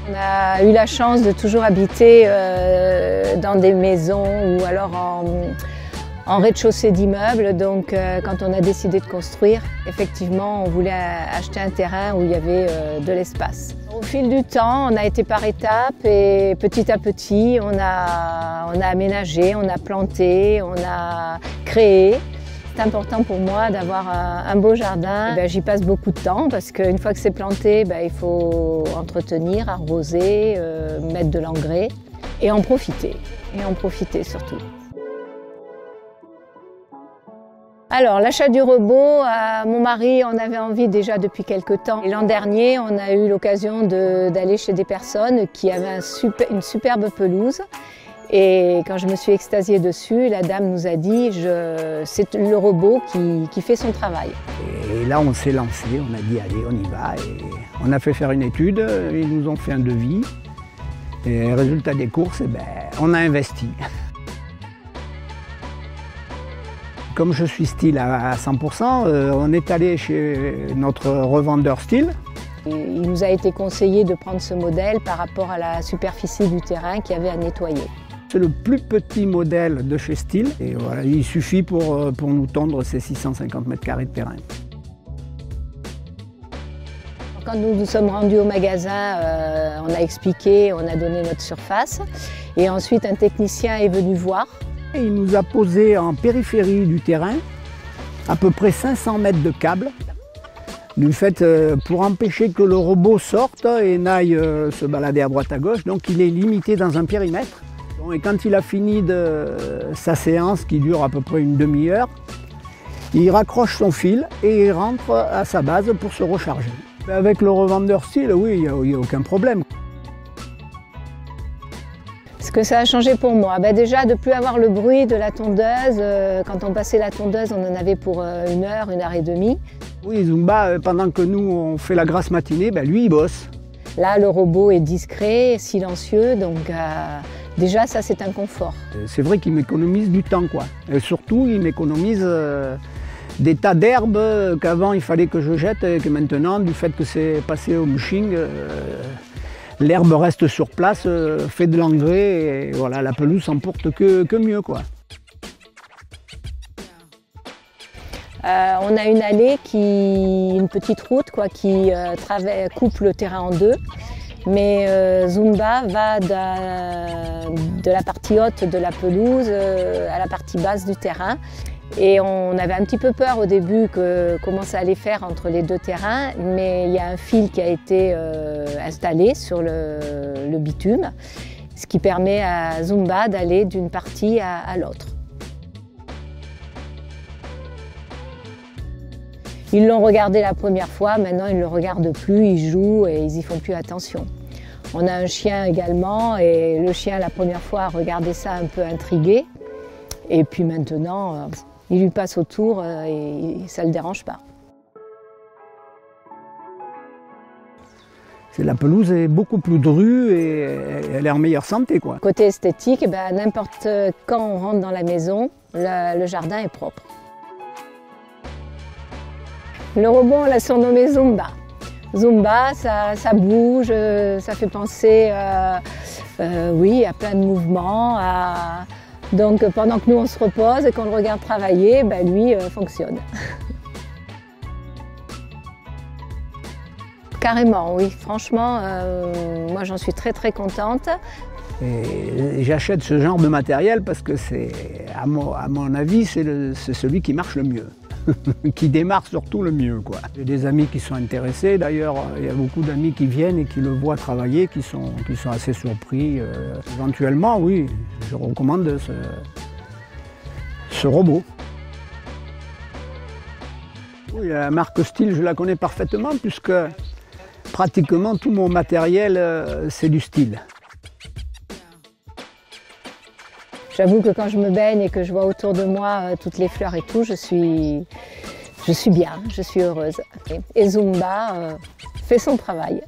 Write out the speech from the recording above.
On a eu la chance de toujours habiter dans des maisons ou alors en rez-de-chaussée d'immeubles. Donc quand on a décidé de construire, effectivement, on voulait acheter un terrain où il y avait de l'espace. Au fil du temps, on a été par étapes et petit à petit, on a aménagé, on a planté, on a créé. C'est important pour moi d'avoir un beau jardin. J'y passe beaucoup de temps parce qu'une fois que c'est planté, il faut entretenir, arroser, mettre de l'engrais et en profiter surtout. Alors, l'achat du robot, mon mari en avait envie déjà depuis quelques temps. L'an dernier, on a eu l'occasion d'aller chez des personnes qui avaient une superbe pelouse. Et quand je me suis extasiée dessus, la dame nous a dit c'est le robot qui fait son travail. Et là, on s'est lancé, on a dit allez, on y va. Et on a fait faire une étude, ils nous ont fait un devis. Et résultat des courses, on a investi. Comme je suis Stihl à 100%, on est allé chez notre revendeur Stihl. Il nous a été conseillé de prendre ce modèle par rapport à la superficie du terrain qu'il y avait à nettoyer. C'est le plus petit modèle de chez Stihl et voilà, il suffit pour nous tondre ces 650 m² de terrain. Quand nous nous sommes rendus au magasin, on a expliqué, on a donné notre surface et ensuite un technicien est venu voir. Il nous a posé en périphérie du terrain à peu près 500 mètres de câbles. Du fait, pour empêcher que le robot sorte et n'aille se balader à droite à gauche, donc il est limité dans un périmètre. Et quand il a fini sa séance, qui dure à peu près une demi-heure, il raccroche son fil et il rentre à sa base pour se recharger. Avec le revendeur Stihl, oui, il n'y a aucun problème. Ce que ça a changé pour moi, déjà de ne plus avoir le bruit de la tondeuse. Quand on passait la tondeuse, on en avait pour une heure et demie. Oui, Zumba, pendant que nous on fait la grasse matinée, lui il bosse. Là, le robot est discret, silencieux, donc déjà ça c'est un confort. C'est vrai qu'il m'économise du temps, quoi. Et surtout, il m'économise des tas d'herbes qu'avant il fallait que je jette et que maintenant, du fait que c'est passé au mulching, l'herbe reste sur place, fait de l'engrais et voilà, la pelouse s'en porte que mieux, quoi. On a une allée, une petite route qui coupe le terrain en deux. Mais Zumba va de la partie haute de la pelouse à la partie basse du terrain. Et on avait un petit peu peur au début comment ça allait faire entre les deux terrains, mais il y a un fil qui a été installé sur le bitume, ce qui permet à Zumba d'aller d'une partie à l'autre. Ils l'ont regardé la première fois, maintenant ils ne le regardent plus, ils jouent et ils n'y font plus attention. On a un chien également et le chien la première fois a regardé ça un peu intrigué. Et puis maintenant, il lui passe autour et ça ne le dérange pas. La pelouse est beaucoup plus drue et elle est en meilleure santé, quoi. Côté esthétique, n'importe quand on rentre dans la maison, le jardin est propre. Le robot, on l'a surnommé Zumba. Zumba, ça bouge, ça fait penser oui, à plein de mouvements. Donc pendant que nous on se repose et qu'on le regarde travailler, lui fonctionne. Carrément, oui. Franchement, moi j'en suis très contente. Et j'achète ce genre de matériel parce que à mon avis, c'est celui qui marche le mieux. Qui démarre surtout le mieux, quoi. J'ai des amis qui sont intéressés, d'ailleurs il y a beaucoup d'amis qui viennent et qui le voient travailler, qui sont assez surpris. Éventuellement, oui, je recommande ce robot. Oui, la marque Stihl, je la connais parfaitement puisque pratiquement tout mon matériel, c'est du Stihl. J'avoue que quand je me baigne et que je vois autour de moi toutes les fleurs et tout, je suis bien, je suis heureuse. Et Zumba fait son travail.